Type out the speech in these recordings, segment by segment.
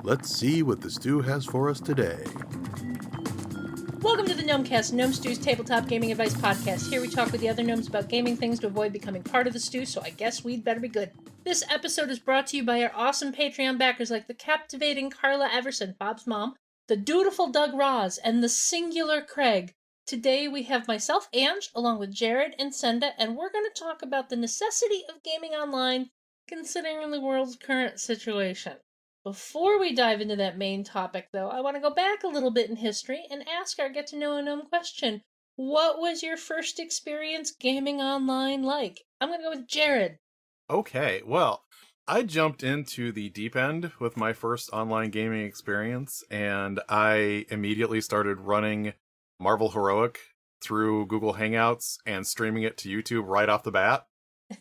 Let's see what the stew has for us today. Welcome to the Gnomecast, Gnome Stew's tabletop gaming advice podcast. Here we talk with the other gnomes about gaming things to avoid becoming part of the stew, so I guess we'd better be good. This episode is brought to you by our awesome Patreon backers like the captivating Carla Everson, Bob's mom, the dutiful Doug Roz, and the singular Craig. Today we have myself, Ange, along with Jared and Senda, and we're going to talk about the necessity of gaming online considering the world's current situation. Before we dive into that main topic, though, I want to go back a little bit in history and ask our Get to Know a Gnome question. What was your first experience gaming online like? I'm going to go with Jared. Okay, well, I jumped into the deep end with my first online gaming experience, and I immediately started running Marvel Heroic through Google Hangouts and streaming it to YouTube right off the bat.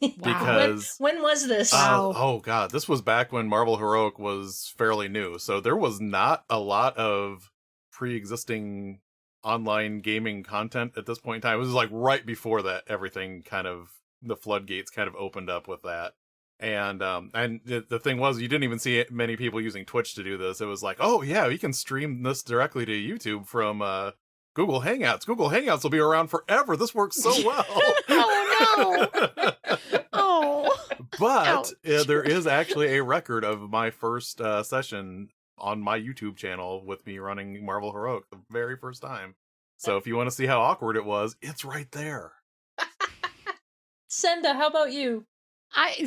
Wow. Because when was this? Oh god, this was back when Marvel Heroic was fairly new, so there was not a lot of pre-existing online gaming content at this point in time. It was like right before that everything kind of, the floodgates kind of opened up with that. And the thing was, you didn't even see many people using Twitch to do this. It was like, oh yeah, you can stream this directly to YouTube from Google Hangouts. Google Hangouts will be around forever. This works so well. Oh no! Oh. But there is actually a record of my first session on my YouTube channel with me running Marvel Heroic the very first time. So if you want to see how awkward it was, it's right there. Senda, how about you?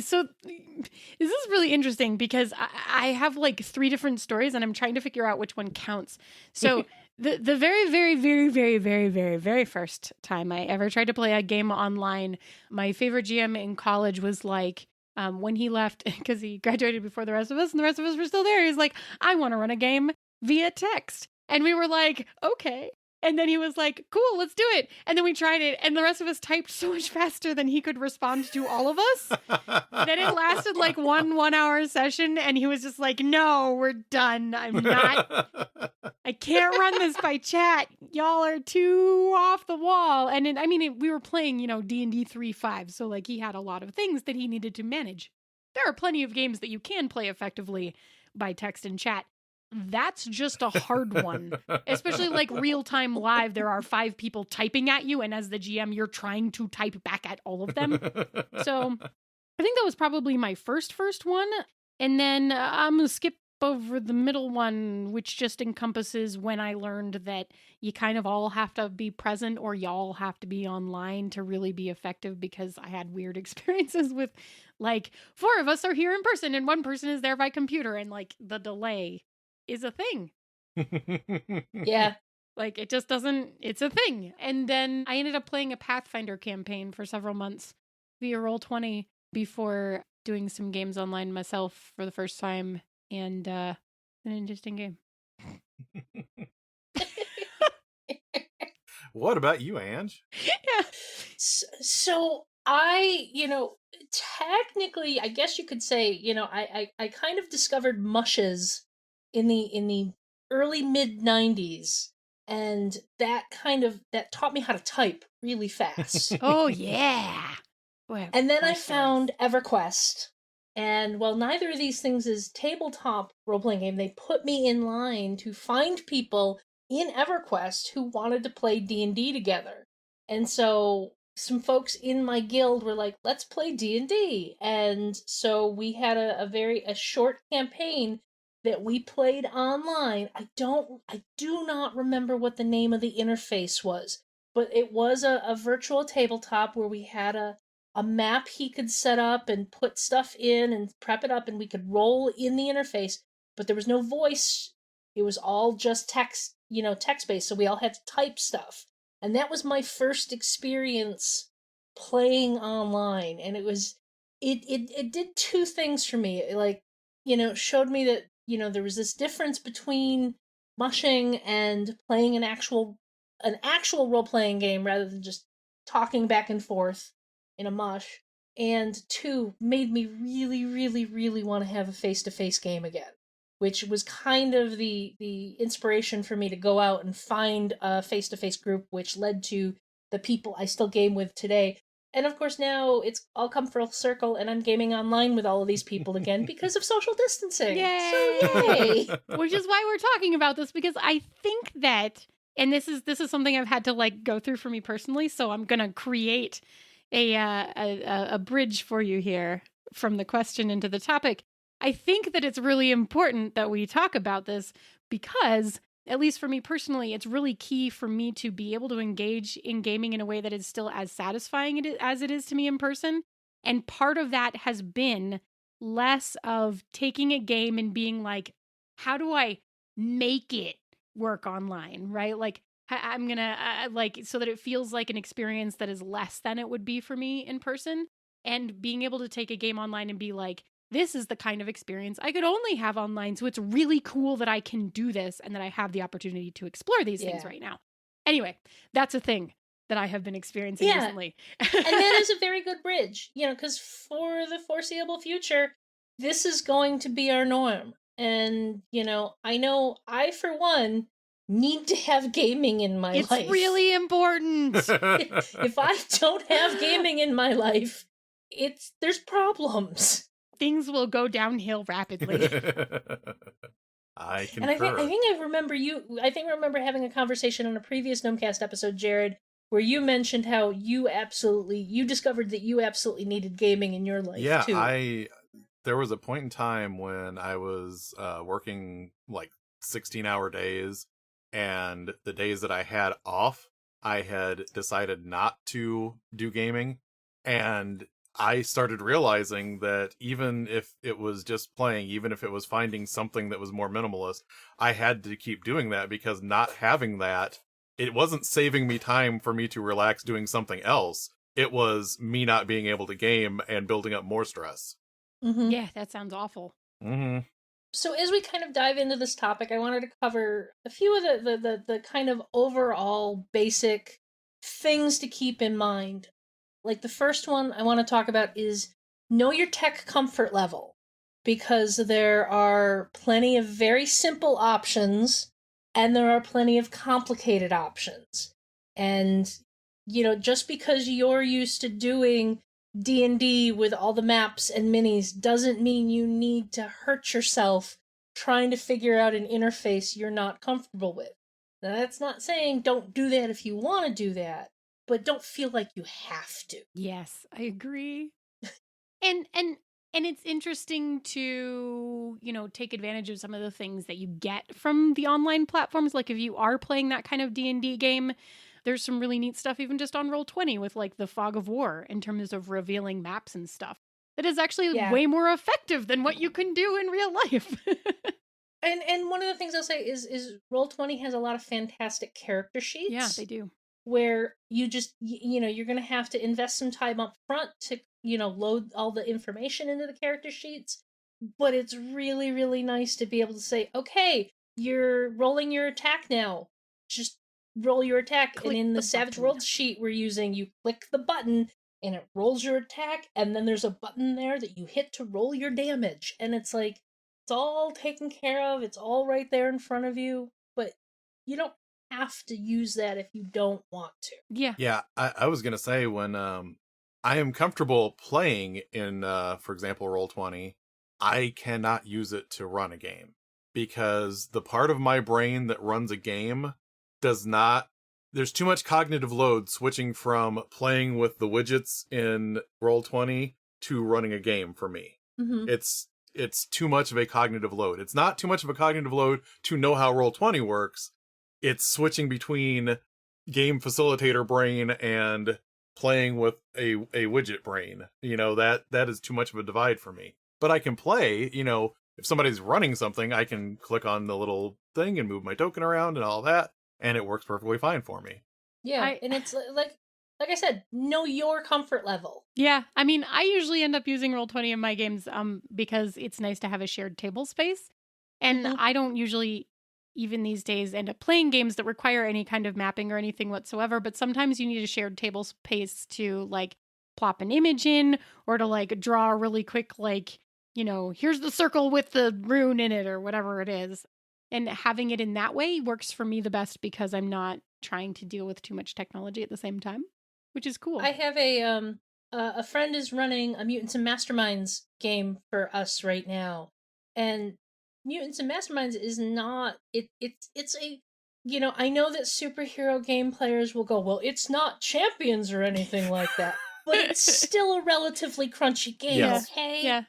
So this is really interesting because I have like 3 different stories and I'm trying to figure out which one counts. So the very, very, very, very, very, very, very first time I ever tried to play a game online, my favorite GM in college was like, when he left, because he graduated before the rest of us and the rest of us were still there, he was like, I want to run a game via text. And we were like, okay. And then he was like, cool, let's do it. And then we tried it. And the rest of us typed so much faster than he could respond to all of us. Then it lasted like one hour session. And he was just like, no, we're done. I can't run this by chat. Y'all are too off the wall. And we were playing, D&D 3.5. So like he had a lot of things that he needed to manage. There are plenty of games that you can play effectively by text and chat. That's just a hard one, especially like real time live. There are 5 people typing at you. And as the GM, you're trying to type back at all of them. So I think that was probably my first one. And then I'm going to skip over the middle one, which just encompasses when I learned that you kind of all have to be present or y'all have to be online to really be effective, because I had weird experiences with like 4 of us are here in person and 1 person is there by computer, and like the delay is a thing. Yeah. Like it just doesn't, it's a thing. And then I ended up playing a Pathfinder campaign for several months via Roll20 before doing some games online myself for the first time. And an interesting game. What about you, Ange? Yeah. So I, technically, I guess you could say, I kind of discovered mushes in the early mid 90s, and that taught me how to type really fast. Oh yeah. And then I found EverQuest, and while neither of these things is tabletop role-playing game, they put me in line to find people in EverQuest who wanted to play D&D together. And so some folks in my guild were like, let's play D&D. And so we had a short campaign that we played online. I do not remember what the name of the interface was, but it was a virtual tabletop where we had a map he could set up and put stuff in and prep it up, and we could roll in the interface, but there was no voice. It was all just text, text-based, so we all had to type stuff. And that was my first experience playing online, and it did 2 things for me. It showed me that there was this difference between mushing and playing an actual role-playing game rather than just talking back and forth in a mush. And 2, made me really, really, really want to have a face-to-face game again, which was kind of the inspiration for me to go out and find a face-to-face group, which led to the people I still game with today. And of course now it's all come full circle and I'm gaming online with all of these people again because of social distancing. Yay! So yay! Which is why we're talking about this, because I think that, and this is something I've had to like go through for me personally, so I'm gonna create a bridge for you here from the question into the topic. I think that it's really important that we talk about this because, at least for me personally, it's really key for me to be able to engage in gaming in a way that is still as satisfying as it is to me in person. And part of that has been less of taking a game and being like, how do I make it work online, right? Like, I'm going to, like, so that it feels like an experience that is less than it would be for me in person. And being able to take a game online and be like, this is the kind of experience I could only have online. So it's really cool that I can do this and that I have the opportunity to explore these things right now. Anyway, that's a thing that I have been experiencing recently. And that is a very good bridge, because for the foreseeable future, this is going to be our norm. And, I know I, for one, need to have gaming in my life. It's really important. If I don't have gaming in my life, there's problems. Things will go downhill rapidly. I concur. And I think I remember having a conversation on a previous Gnomecast episode, Jared, where you mentioned how you discovered that you absolutely needed gaming in your life too. There was a point in time when I was working like 16-hour days, and the days that I had off, I had decided not to do gaming, and I started realizing that even if it was just playing, even if it was finding something that was more minimalist, I had to keep doing that, because not having that, it wasn't saving me time for me to relax doing something else. It was me not being able to game and building up more stress. Mm-hmm. Yeah, that sounds awful. Mm-hmm. So as we kind of dive into this topic, I wanted to cover a few of the kind of overall basic things to keep in mind. Like the first one I want to talk about is know your tech comfort level, because there are plenty of very simple options and there are plenty of complicated options. And, just because you're used to doing D&D with all the maps and minis doesn't mean you need to hurt yourself trying to figure out an interface you're not comfortable with. Now, that's not saying don't do that if you want to do that, but don't feel like you have to. Yes, I agree. and it's interesting to, take advantage of some of the things that you get from the online platforms. Like if you are playing that kind of D&D game, there's some really neat stuff even just on Roll20 with like the Fog of War in terms of revealing maps and stuff. That is actually way more effective than what you can do in real life. And one of the things I'll say is Roll20 has a lot of fantastic character sheets. Yeah, they do. Where you just, you're going to have to invest some time up front to, load all the information into the character sheets. But it's really, really nice to be able to say, okay, you're rolling your attack now. Just roll your attack. Click and in the button. Savage Worlds sheet we're using, you click the button and it rolls your attack. And then there's a button there that you hit to roll your damage. And it's like, it's all taken care of. It's all right there in front of you. But you don't have to use that if you don't want to. Yeah, I was gonna say, when I am comfortable playing in for example Roll20, I cannot use it to run a game, because the part of my brain that runs a game does not, there's too much cognitive load switching from playing with the widgets in Roll20 to running a game for me. Mm-hmm. It's too much of a cognitive load. It's not too much of a cognitive load to know how Roll20 works. It's switching between game facilitator brain and playing with a widget brain. That is too much of a divide for me. But I can play, if somebody's running something, I can click on the little thing and move my token around and all that, and it works perfectly fine for me. Yeah, and it's like I said, know your comfort level. Yeah, I mean, I usually end up using Roll20 in my games because it's nice to have a shared table space. And I don't usually, even these days, end up playing games that require any kind of mapping or anything whatsoever. But sometimes you need a shared table space to like plop an image in, or to like draw a really quick, like, here's the circle with the rune in it or whatever it is. And having it in that way works for me the best, because I'm not trying to deal with too much technology at the same time, which is cool. I have a a friend is running a Mutants and Masterminds game for us right now, and Mutants and Masterminds is not it's a I know that superhero game players will go, well, it's not Champions or anything like that, but it's still a relatively crunchy game, Yes. okay? Yeah.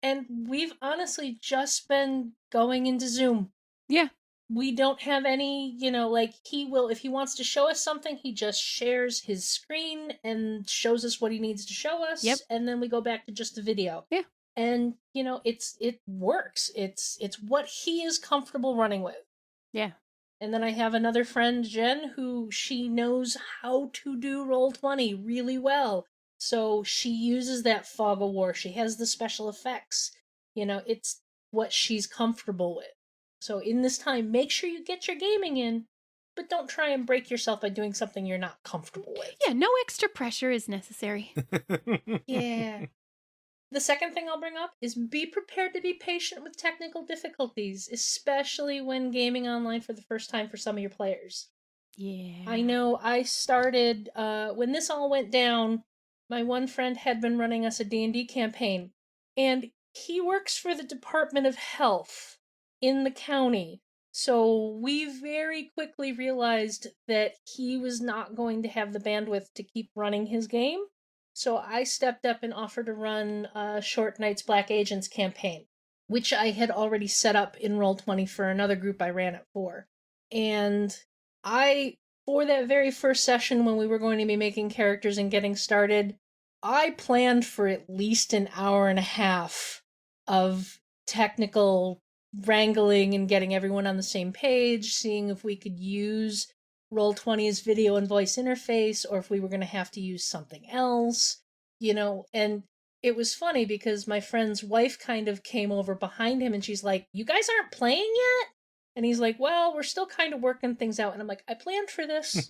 And we've honestly just been going into Zoom. Yeah. We don't have any, like he will, if he wants to show us something, he just shares his screen and shows us what he needs to show us. Yep. And then we go back to just the video. Yeah. And, it works. It's what he is comfortable running with. Yeah. And then I have another friend, Jen, who she knows how to do Roll20 really well. So she uses that fog of war. She has the special effects. It's what she's comfortable with. So in this time, make sure you get your gaming in, but don't try and break yourself by doing something you're not comfortable with. Yeah, no extra pressure is necessary. Yeah. The second thing I'll bring up is be prepared to be patient with technical difficulties, especially when gaming online for the first time for some of your players. Yeah. I know I started, when this all went down, my one friend had been running us a D&D campaign, and he works for the Department of Health in the county. So we very quickly realized that he was not going to have the bandwidth to keep running his game. So I stepped up and offered to run a Short Night's Black Agents campaign, which I had already set up in Roll20 for another group I ran it for. And for that very first session when we were going to be making characters and getting started, I planned for at least an hour and a half of technical wrangling and getting everyone on the same page, seeing if we could use Roll20's video and voice interface, or if we were going to have to use something else, and it was funny because my friend's wife kind of came over behind him and she's like, you guys aren't playing yet? And he's like, well, we're still kind of working things out. And I'm like, I planned for this.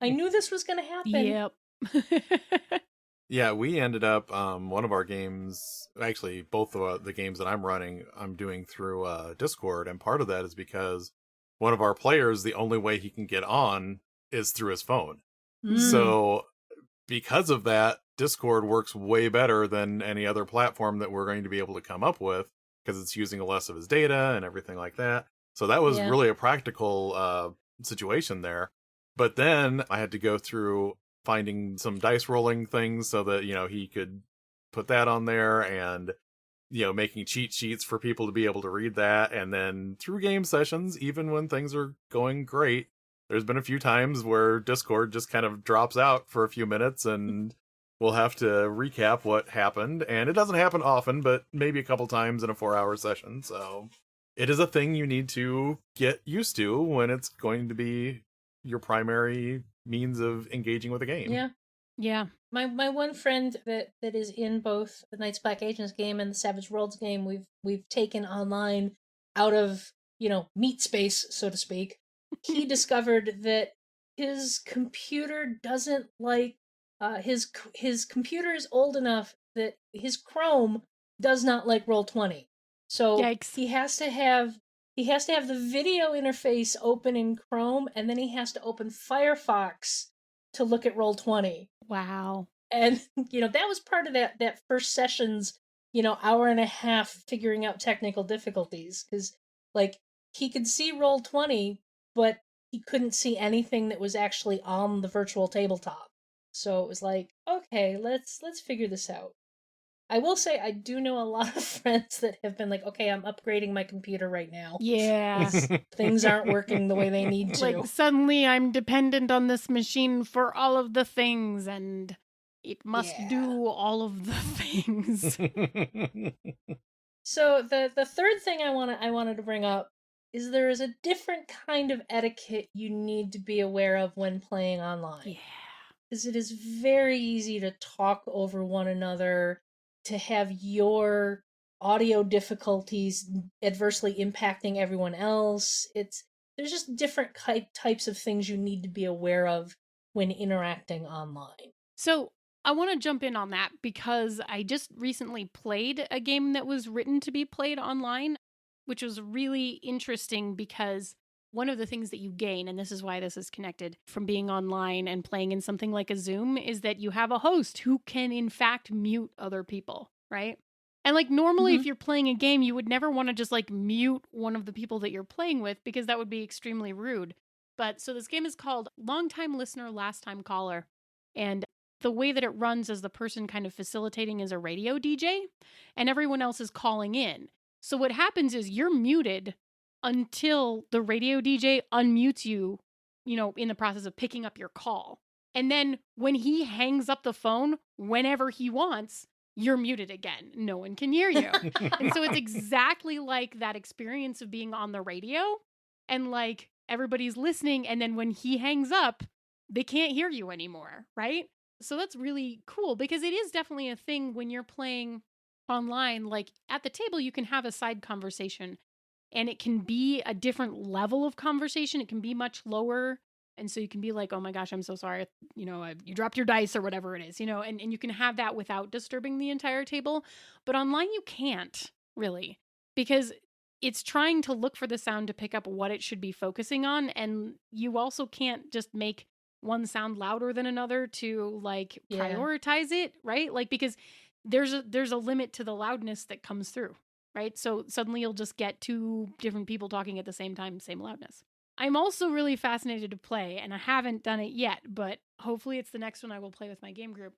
I knew this was going to happen. Yep. Yeah, we ended up, one of our games, actually both of the games that I'm running, I'm doing through Discord. And part of that is because one of our players, the only way he can get on is through his phone. So because of that, Discord works way better than any other platform that we're going to be able to come up with, because it's using less of his data and everything like that. So that was really a practical situation there. But then I had to go through finding some dice rolling things so that, he could put that on there, and making cheat sheets for people to be able to read that. And then through game sessions, even when things are going great, there's been a few times where Discord just kind of drops out for a few minutes and we'll have to recap what happened. And it doesn't happen often, but maybe a couple times in a 4-hour session. So it is a thing you need to get used to when it's going to be your primary means of engaging with a game. Yeah. Yeah. My one friend that is in both the Night's Black Agents game and the Savage Worlds game, we've taken online out of, meat space, so to speak. He discovered that his computer doesn't like his computer is old enough that his Chrome does not like Roll20. So Yikes. he has to have the video interface open in Chrome, and then he has to open Firefox to look at Roll20. Wow. And, that was part of that first session's, hour and a half figuring out technical difficulties. Because, he could see Roll20, but he couldn't see anything that was actually on the virtual tabletop. So it was like, okay, let's figure this out. I will say I do know a lot of friends that have been like, okay, I'm upgrading my computer right now. Yeah. Things aren't working the way they need to. Like, suddenly I'm dependent on this machine for all of the things, and it must do all of the things. So the third thing I wanted to bring up is there is a different kind of etiquette you need to be aware of when playing online. Yeah. Because it is very easy to talk over one another, to have your audio difficulties adversely impacting everyone else. There's just different types of things you need to be aware of when interacting online. So I want to jump in on that because I just recently played a game that was written to be played online, which was really interesting because one of the things that you gain, and this is why this is connected from being online and playing in something like a Zoom, is that you have a host who can in fact mute other people, right? And like normally if you're playing a game, you would never want to just like mute one of the people that you're playing with because that would be extremely rude. But so this game is called Long Time Listener, Last Time Caller. And the way that it runs is the person kind of facilitating is a radio DJ and everyone else is calling in. So what happens is you're muted until the radio DJ unmutes you, you know, in the process of picking up your call. And then when he hangs up the phone, whenever he wants, you're muted again. No one can hear you. And so it's exactly like that experience of being on the radio and like everybody's listening. And then when he hangs up, they can't hear you anymore, right? So that's really cool because it is definitely a thing when you're playing online. Like at the table, you can have a side conversation and it can be a different level of conversation. It can be much lower. And so you can be like, oh my gosh, I'm so sorry. You know, you dropped your dice or whatever it is, you know, and you can have that without disturbing the entire table. But online, you can't really because it's trying to look for the sound to pick up what it should be focusing on. And you also can't just make one sound louder than another to like prioritize it, right? Like, because there's a limit to the loudness that comes through, right? So suddenly you'll just get two different people talking at the same time, same loudness. I'm also really fascinated to play, and I haven't done it yet, but hopefully it's the next one I will play with my game group.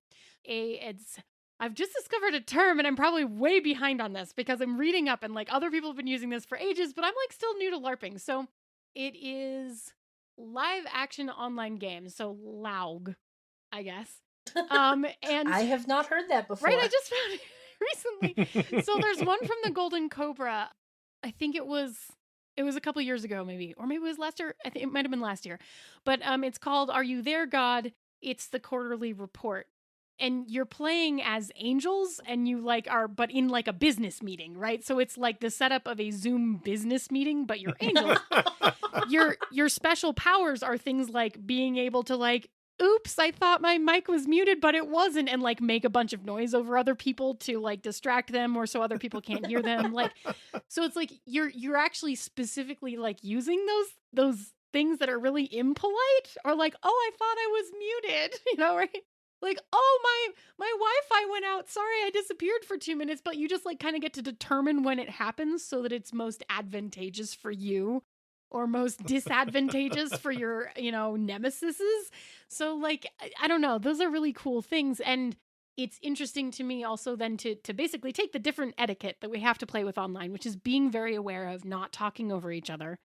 I've just discovered a term, and I'm probably way behind on this because I'm reading up, and like other people have been using this for ages, but I'm like still new to LARPing. So it is live action online games, so LAUG, I guess. And I have not heard that before. Right, I just found it recently. So there's one from the Golden Cobra. I think it was a couple years ago, maybe, or maybe it was last year. I think it might have been last year. But it's called Are You There, God? It's the quarterly report. And you're playing as angels and you like are, but in like a business meeting, right? So it's like the setup of a Zoom business meeting, but you're angels. Your special powers are things like being able to like, oops, I thought my mic was muted, but it wasn't, and like make a bunch of noise over other people to like distract them or so other people can't hear them. Like, so it's like you're actually specifically like using those things that are really impolite or like, oh, I thought I was muted, you know, right? Like, oh, my Wi-Fi went out. Sorry, I disappeared for 2 minutes, but you just like kind of get to determine when it happens so that it's most advantageous for you or most disadvantageous for your, you know, nemesises. So like, I don't know, those are really cool things. And it's interesting to me also then to basically take the different etiquette that we have to play with online, which is being very aware of not talking over each other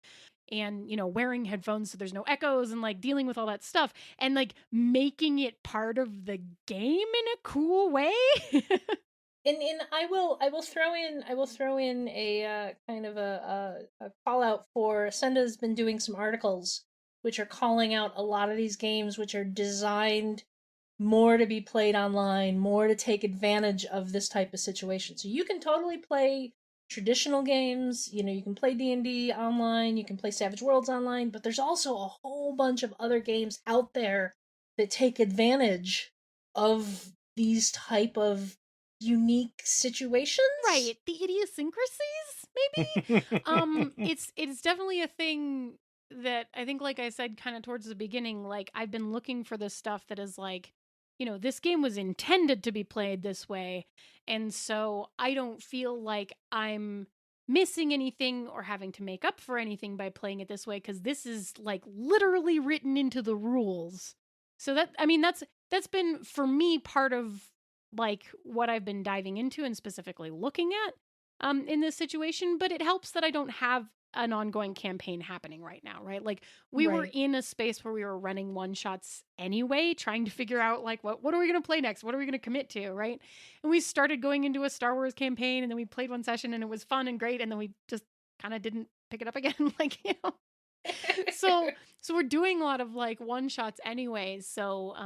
and, you know, wearing headphones so there's no echoes and like dealing with all that stuff and like making it part of the game in a cool way. And I will throw in a kind of a call out for Senda's been doing some articles which are calling out a lot of these games which are designed more to be played online, more to take advantage of this type of situation. So you can totally play traditional games, you know, you can play D&D online, you can play Savage Worlds online, but there's also a whole bunch of other games out there that take advantage of these type of unique situations. Right, the idiosyncrasies, maybe. It's definitely a thing that I think, like I said, kind of towards the beginning, like I've been looking for this stuff that is like, you know, this game was intended to be played this way. And so I don't feel like I'm missing anything or having to make up for anything by playing it this way, because this is like literally written into the rules. So that, I mean, that's been for me part of like what I've been diving into and specifically looking at in this situation. But it helps that I don't have an ongoing campaign happening right now, right? Like we were in a space where we were running one shots anyway, trying to figure out like what are we going to play next? What are we going to commit to, right? And we started going into a Star Wars campaign and then we played one session and it was fun and great and then we just kind of didn't pick it up again. Like, you know. So we're doing a lot of like one shots anyways. So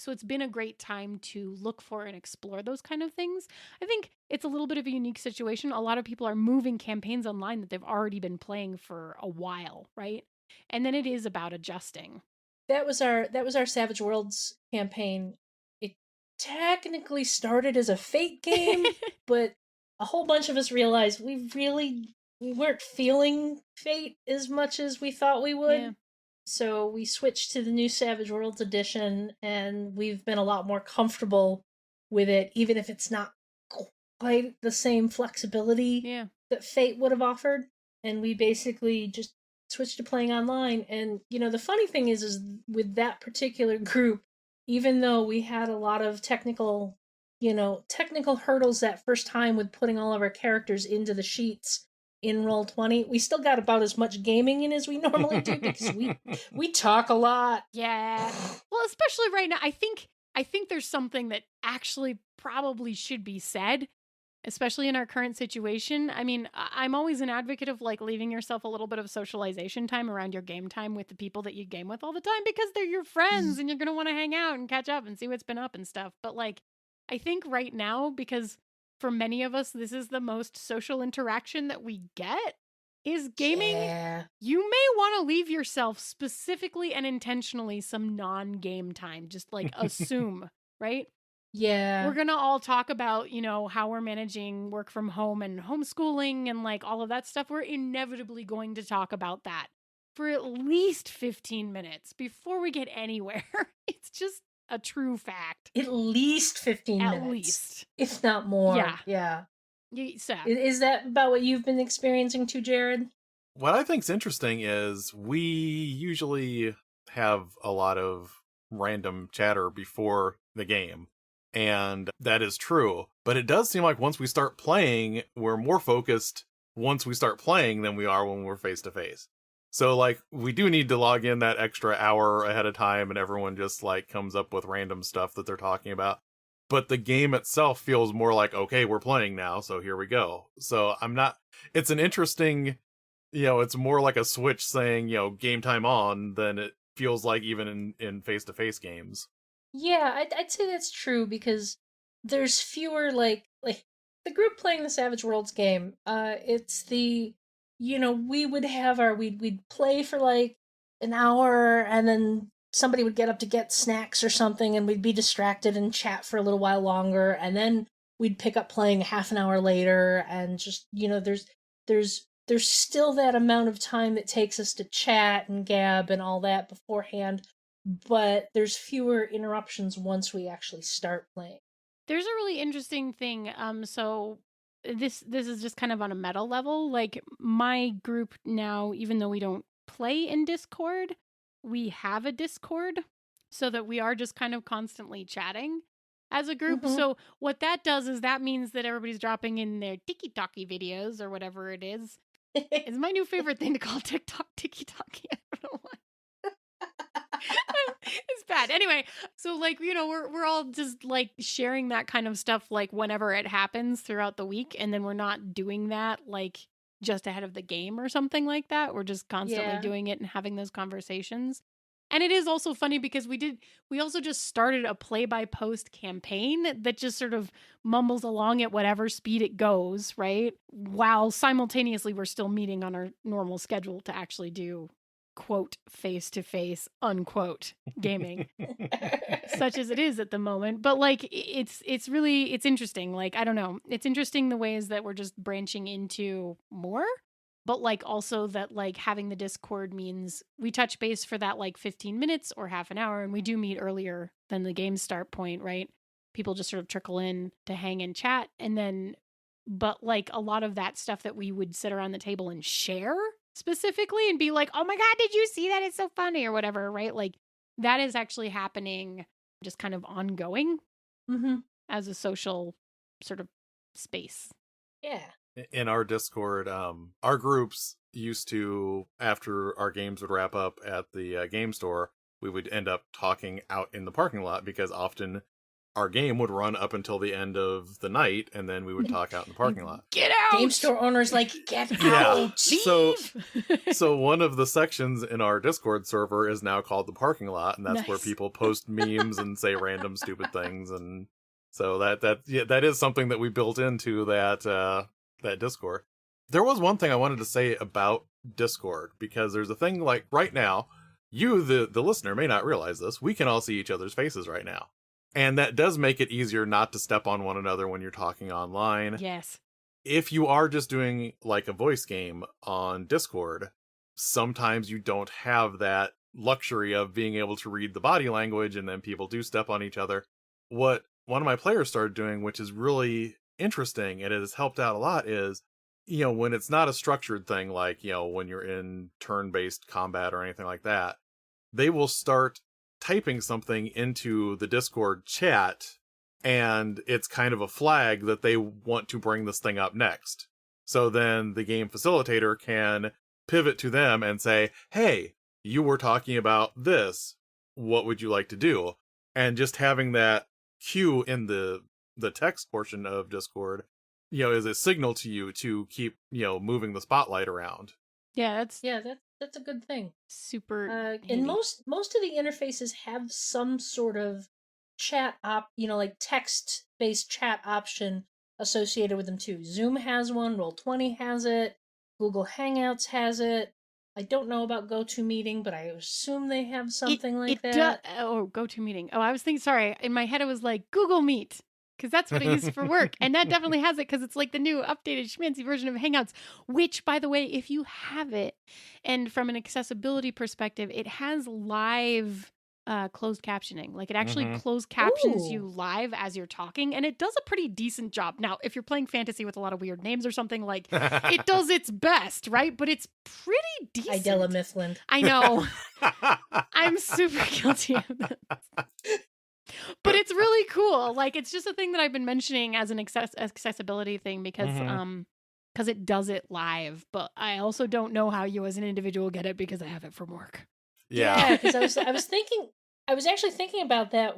it's been a great time to look for and explore those kind of things. I think it's a little bit of a unique situation. A lot of people are moving campaigns online that they've already been playing for a while, right? And then it is about adjusting. That was our Savage Worlds campaign. It technically started as a Fate game, but a whole bunch of us realized we really we weren't feeling Fate as much as we thought we would. Yeah. So we switched to the new Savage Worlds edition, and we've been a lot more comfortable with it, even if it's not quite the same flexibility Yeah. that Fate would have offered. And we basically just switched to playing online. And, the funny thing is with that particular group, even though we had a lot of technical hurdles that first time with putting all of our characters into the sheets in Roll20, we still got about as much gaming in as we normally do because we talk a lot. Yeah. Well, especially right now, I think there's something that actually probably should be said, especially in our current situation. I mean, I'm always an advocate of like leaving yourself a little bit of socialization time around your game time with the people that you game with all the time, because they're your friends and you're going to want to hang out and catch up and see what's been up and stuff. But like, I think right now, because for many of us, this is the most social interaction that we get, is gaming. Yeah. You may want to leave yourself specifically and intentionally some non-game time. Just like assume, right? Yeah. We're going to all talk about, how we're managing work from home and homeschooling and like all of that stuff. We're inevitably going to talk about that for at least 15 minutes before we get anywhere. It's just a true fact. At least 15 minutes. At least. If not more. Yeah. So. Is that about what you've been experiencing too, Jared? What I think's interesting is we usually have a lot of random chatter before the game. And that is true. But it does seem like once we start playing, we're more focused once we start playing than we are when we're face to face. So like we do need to log in that extra hour ahead of time and everyone just like comes up with random stuff that they're talking about. But the game itself feels more like, okay, we're playing now, so here we go. So it's an interesting, it's more like a switch saying, game time on than it feels like even in face-to-face games. Yeah, I'd say that's true because there's fewer like the group playing the Savage Worlds game. It's the we'd play for like an hour and then somebody would get up to get snacks or something and we'd be distracted and chat for a little while longer, and then we'd pick up playing half an hour later, and just there's still that amount of time that takes us to chat and gab and all that beforehand, but there's fewer interruptions once we actually start playing. There's a really interesting thing. So this is just kind of on a meta level. Like my group now, even though we don't play in Discord, we have a Discord so that we are just kind of constantly chatting as a group. Mhm. So what that does is that means that everybody's dropping in their tiki-talkie videos or whatever it is. It's my new favorite thing to call TikTok tiki-talkie. I don't know why. It's bad. Anyway, so like, we're all just like sharing that kind of stuff like whenever it happens throughout the week, and then we're not doing that like just ahead of the game or something like that. We're just constantly doing it and having those conversations. And it is also funny because we also just started a play-by-post campaign that just sort of mumbles along at whatever speed it goes, right? While simultaneously we're still meeting on our normal schedule to actually do quote face-to-face unquote gaming such as it is at the moment. But like it's interesting. Like I don't know, it's interesting the ways that we're just branching into more, but like also that like having the Discord means we touch base for that like 15 minutes or half an hour, and we do meet earlier than the game start point, right? People just sort of trickle in to hang and chat, and then but like a lot of that stuff that we would sit around the table and share specifically and be like, oh my God, did you see that? It's so funny or whatever, right? Like that is actually happening just kind of ongoing as a social sort of space. Yeah. In our Discord, our groups used to, after our games would wrap up at the game store, we would end up talking out in the parking lot because often our game would run up until the end of the night, and then we would talk out in the parking lot. Get out! Game store owners like, get Yeah. out! So one of the sections in our Discord server is now called the parking lot, and that's where Nice. people post memes and say random stupid things, and so that is something that we built into that Discord. There was one thing I wanted to say about Discord, because there's a thing like right now, you, the listener, may not realize this, we can all see each other's faces right now. And that does make it easier not to step on one another when you're talking online. Yes. if you are just doing like a voice game on Discord, sometimes you don't have that luxury of being able to read the body language, and then people do step on each other. What one of my players started doing, which is really interesting and it has helped out a lot, is, when it's not a structured thing, like, when you're in turn-based combat or anything like that, they will start typing something into the Discord chat, and it's kind of a flag that they want to bring this thing up next. So then the game facilitator can pivot to them and say, hey, you were talking about this. What would you like to do? And just having that cue in the text portion of Discord, is a signal to you to keep, moving the spotlight around. Yeah, that's a good thing. Super And handy. most of the interfaces have some sort of chat like text-based chat option associated with them too. Zoom has one, Roll20 has it, Google Hangouts has it. I don't know about GoToMeeting, but I assume they have something like that. GoToMeeting. Oh, I was thinking, sorry, in my head it was like Google Meet, because that's what I use for work. And that definitely has it, because it's like the new updated schmancy version of Hangouts, which, by the way, if you have it, and from an accessibility perspective, it has live closed captioning. Like, it actually closed captions you live as you're talking, and it does a pretty decent job. Now, if you're playing fantasy with a lot of weird names or something, like, it does its best, right? But it's pretty decent. Idella Mifflin. I know. I'm super guilty of this. But it's really cool. Like, it's just a thing that I've been mentioning as an accessibility thing, because it does it live. But I also don't know how you as an individual get it, because I have it from work. Yeah, because I was actually thinking about that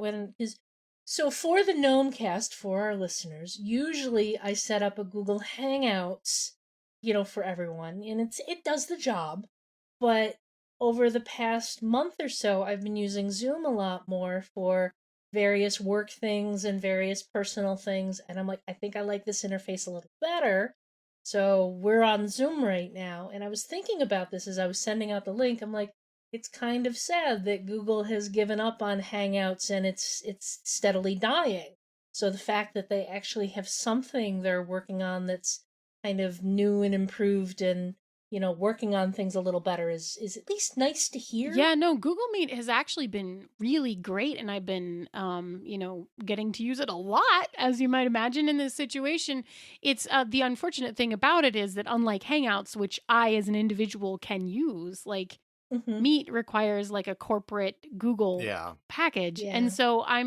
so for the Gnomecast, for our listeners, usually I set up a Google Hangouts, for everyone, and it does the job. But over the past month or so, I've been using Zoom a lot more for various work things and various personal things, and I'm like, I think I like this interface a little better. So we're on Zoom right now, and I was thinking about this as I was sending out the link. I'm like, it's kind of sad that Google has given up on Hangouts and it's steadily dying. So the fact that they actually have something they're working on that's kind of new and improved and, working on things a little better is at least nice to hear. Yeah, no, Google Meet has actually been really great, and I've been, getting to use it a lot, as you might imagine, in this situation. It's the unfortunate thing about it is that, unlike Hangouts, which I as an individual can use, like, Meet requires like a corporate Google package. Yeah. And so I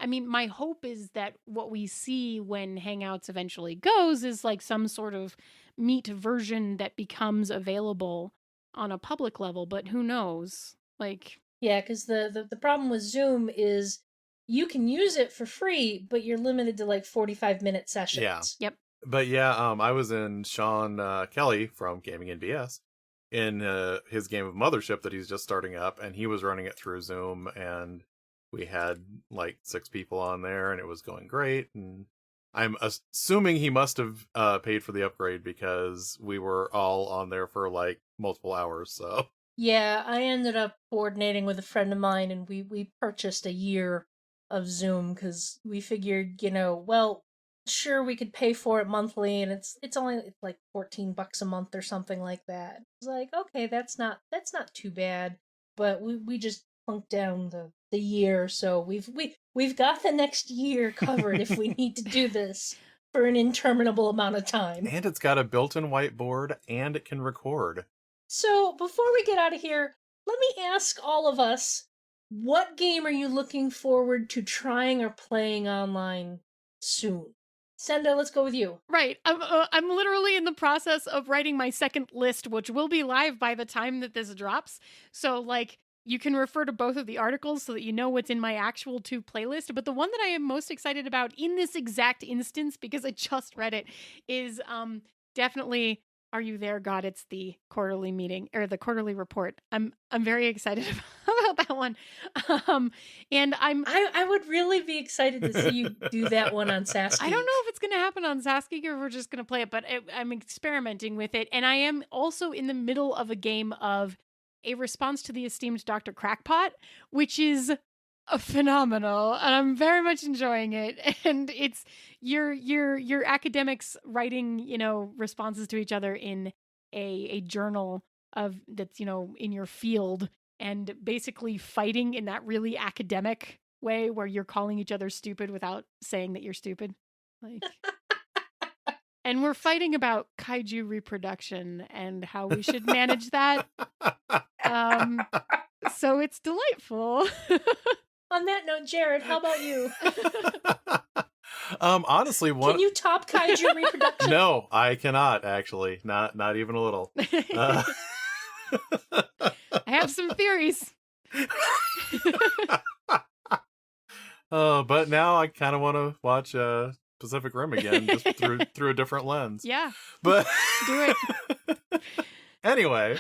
mean, my hope is that what we see when Hangouts eventually goes is like some sort of Meet version that becomes available on a public level, but who knows? Like, yeah, because the problem with Zoom is you can use it for free, but you're limited to like 45-minute sessions. Yeah. Yep. But yeah, I was in Sean Kelly from Gaming NBS in his game of Mothership that he's just starting up, and he was running it through Zoom, and we had like 6 people on there, and it was going great. And I'm assuming he must have paid for the upgrade, because we were all on there for like multiple hours. So yeah, I ended up coordinating with a friend of mine, and we purchased a year of Zoom because we figured, well, sure, we could pay for it monthly, and it's only like $14 a month or something like that. It's like, okay, that's not too bad. But we just plunked down the year, so we've got the next year covered if we need to do this for an interminable amount of time. And it's got a built-in whiteboard, and it can record. So before we get out of here, let me ask all of us, what game are you looking forward to trying or playing online soon? Senda, let's go with you. Right. I'm literally in the process of writing my second list, which will be live by the time that this drops. So, like, you can refer to both of the articles so that you know what's in my actual 2 playlist. But the one that I am most excited about in this exact instance, because I just read it, is definitely Are You There, God? It's the quarterly meeting, or the quarterly report. I'm very excited about that one. And I would really be excited to see you do that one on Sasky. I don't know if it's going to happen on Sasky or if we're just going to play it, but I'm experimenting with it. And I am also in the middle of a game of a response to the esteemed Dr. Crackpot, which is phenomenal, and I'm very much enjoying it. And it's your academics writing, responses to each other in a journal of that's in your field, and basically fighting in that really academic way where you're calling each other stupid without saying that you're stupid. Like, and we're fighting about kaiju reproduction and how we should manage that. So it's delightful. On that note, Jared, how about you? Honestly, Can you top kaiju reproduction? No, I cannot actually. Not even a little. I have some theories. But now I kind of want to watch Pacific Rim again, just through a different lens. Yeah. But do it. Anyway,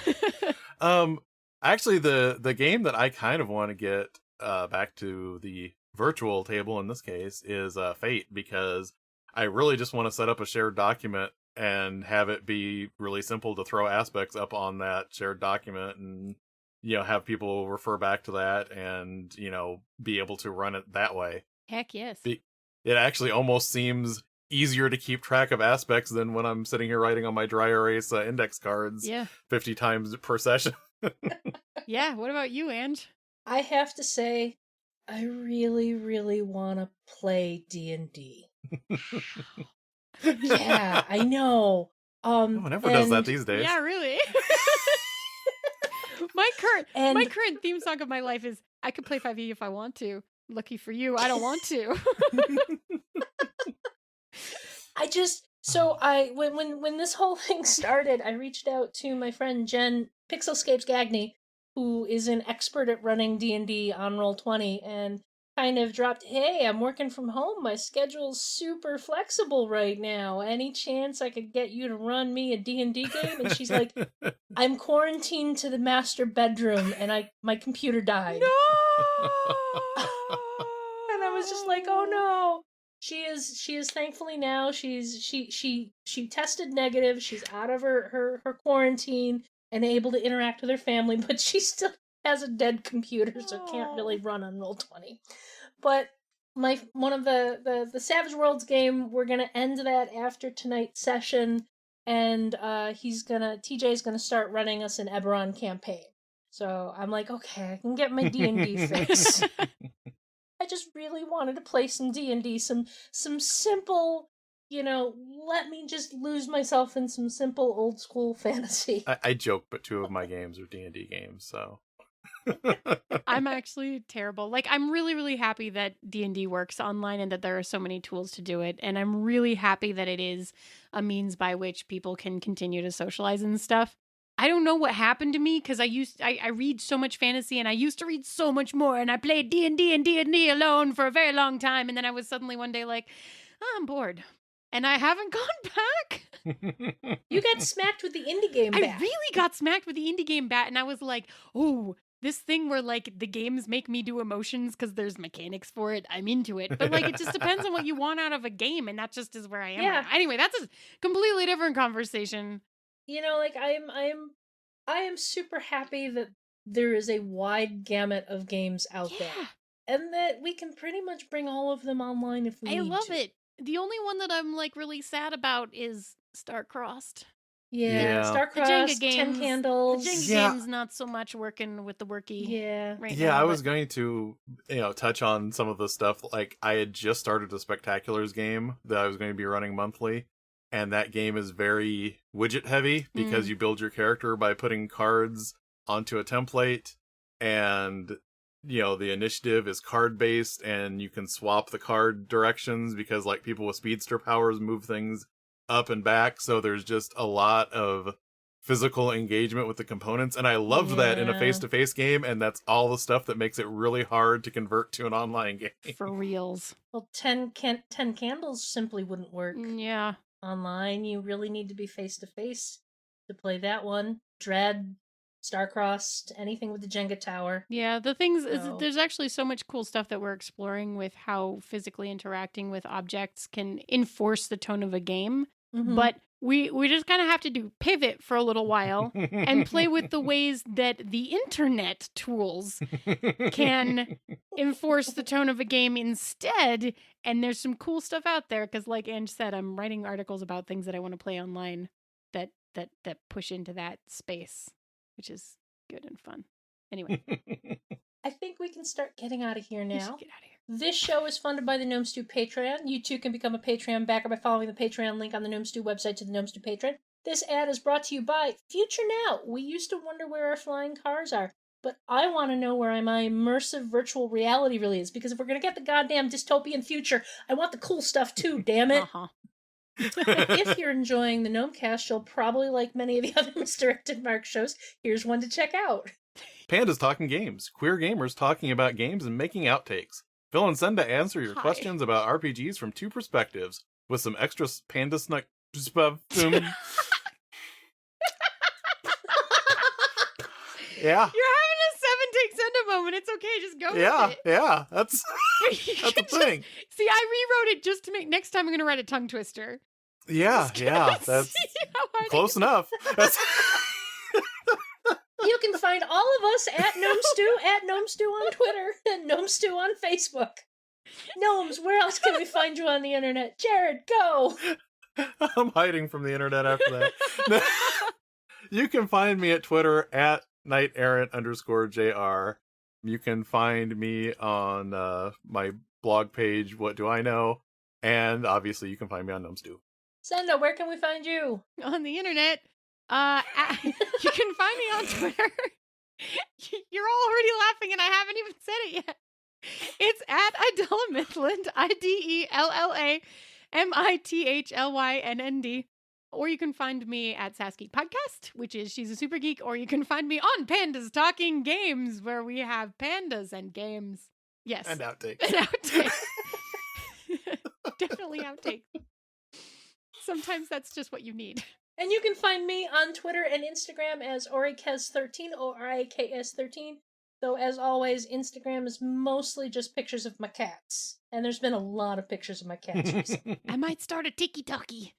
actually, the game that I kind of want to get back to the virtual table in this case is Fate, because I really just want to set up a shared document and have it be really simple to throw aspects up on that shared document, and have people refer back to that, and be able to run it that way. Heck yes. It actually almost seems easier to keep track of aspects than when I'm sitting here writing on my dry erase index cards 50 times per session. Yeah, what about you, Ange? I have to say, I really, really want to play D&D. Yeah, I know. No one ever does that these days. Yeah, really. My current theme song of my life is I could play 5e if I want to. Lucky for you, I don't want to. When this whole thing started, I reached out to my friend Jen Pixelscapes Gagney, who is an expert at running D&D on Roll20, and kind of dropped, hey, I'm working from home. My schedule's super flexible right now. Any chance I could get you to run me a D&D game? And she's like, I'm quarantined to the master bedroom, and my computer died. No! And I was just like, oh no. She is thankfully now, she tested negative. She's out of her quarantine and able to interact with her family, but she still has a dead computer, so can't really run on Roll20. But one of the Savage Worlds game, we're gonna end that after tonight's session, and TJ's gonna start running us an Eberron campaign. So I'm like, okay, I can get my D&D fix. I just really wanted to play some D&D, some simple, let me just lose myself in some simple old school fantasy. I joke, but 2 of my games are D&D games, so. I'm actually terrible. Like, I'm really, really happy that D&D works online and that there are so many tools to do it. And I'm really happy that it is a means by which people can continue to socialize and stuff. I don't know what happened to me, because I read so much fantasy, and I used to read so much more, and I played D&D and D&D alone for a very long time, and then I was suddenly one day like, oh, I'm bored. And I haven't gone back. You got smacked with the indie game bat. I really got smacked with the indie game bat, and I was like, oh, this thing where, like, the games make me do emotions because there's mechanics for it. I'm into it. But, like, it just depends on what you want out of a game, and that just is where I am. Yeah. Right now. Anyway, that's a completely different conversation. I am super happy that there is a wide gamut of games out there, and that we can pretty much bring all of them online if we need to. I love it. The only one that I'm like really sad about is Star-Crossed. Yeah. Star-Crossed, 10 Candles. The Jenga game's not so much working with the worky. Yeah. Right yeah, now, I was going to, touch on some of the stuff. Like, I had just started a Spectaculars game that I was going to be running monthly. And that game is very widget heavy because you build your character by putting cards onto a template, and the initiative is card based, and you can swap the card directions because like people with speedster powers move things up and back. So there's just a lot of physical engagement with the components, and I love that in a face-to-face game, and that's all the stuff that makes it really hard to convert to an online game. For reals. Well, 10 Candles simply wouldn't work. Yeah. Online, you really need to be face-to-face to play that one. Dread, Star-Crossed, anything with the Jenga tower. Yeah, the things is there's actually so much cool stuff that we're exploring with how physically interacting with objects can enforce the tone of a game. Mm-hmm. But we just kind of have to pivot for a little while and play with the ways that the internet tools can enforce the tone of a game instead. And there's some cool stuff out there because, like Ange said, I'm writing articles about things that I want to play online that push into that space, which is good and fun. Anyway, I think we can start getting out of here we should now. get out of here. This show is funded by the Gnome Stew Patreon. You too can become a Patreon backer by following the Patreon link on the Gnome Stew website to the Gnome Stew Patreon. This ad is brought to you by Future Now. We used to wonder where our flying cars are, but I want to know where my immersive virtual reality really is, because if we're going to get the goddamn dystopian future, I want the cool stuff too, damn it. Uh-huh. If you're enjoying the Gnomecast, you'll probably like many of the other Misdirected Mark shows. Here's one to check out. Pandas Talking Games. Queer gamers talking about games and making outtakes. Phil and Senda answer your Hi. questions about RPGs from two perspectives, with some extra panda snuck. Yeah, You're having a 7-take Senda moment. It's okay. Just go with it. yeah. That's You the can thing. See, I rewrote it just to make next time I'm going to write a tongue twister. Yeah, that's See how hard close enough. That's You can find all of us at Gnome Stew, at Gnome Stew on Twitter, and Gnome Stew on Facebook. Gnomes, where else can we find you on the internet? Jared, go! I'm hiding from the internet after that. You can find me at Twitter at knighterrant_JR. You can find me on my blog page, What Do I Know? And obviously you can find me on Gnome Stew. Senda, where can we find you? on the internet. You can find me on Twitter. You're all already laughing and I haven't even said it yet. It's at Idella Midland, IDELLAMITHLYNND. Or you can find me at Sasky Podcast, which is She's a Super Geek, or you can find me on Pandas Talking Games, where we have pandas and games. Yes. And outtakes. And outtakes. Definitely outtakes. Sometimes that's just what you need. And you can find me on Twitter and Instagram as Orikes13, ORIKS13. Though, as always, Instagram is mostly just pictures of my cats. And there's been a lot of pictures of my cats recently. I might start a tiki-talkie.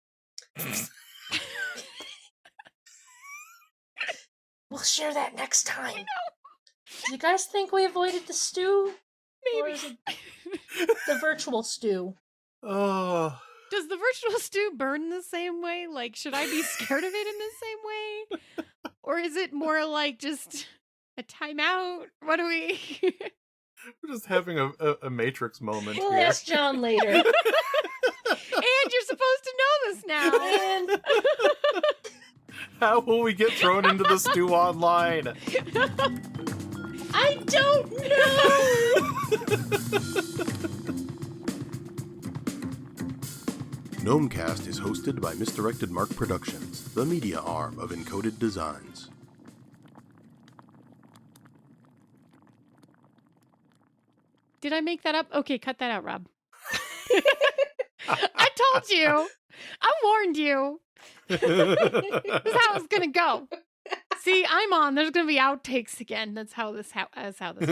We'll share that next time. Do you guys think we avoided the stew? Or Maybe. is it the virtual stew? Oh. Does the virtual stew burn the same way? Like, should I be scared of it in the same way? Or is it more like just a timeout? What do we... We're just having a Matrix moment We'll here. ask John later. And you're supposed to know this now. And How will we get thrown into the stew online? I don't know! Gnomecast is hosted by Misdirected Mark Productions, the media arm of Encoded Designs. Did I make that up? Okay, cut that out, Rob. I told you. I warned you. This is how it's going to go. See, I'm on. There's going to be outtakes again. That's how this works.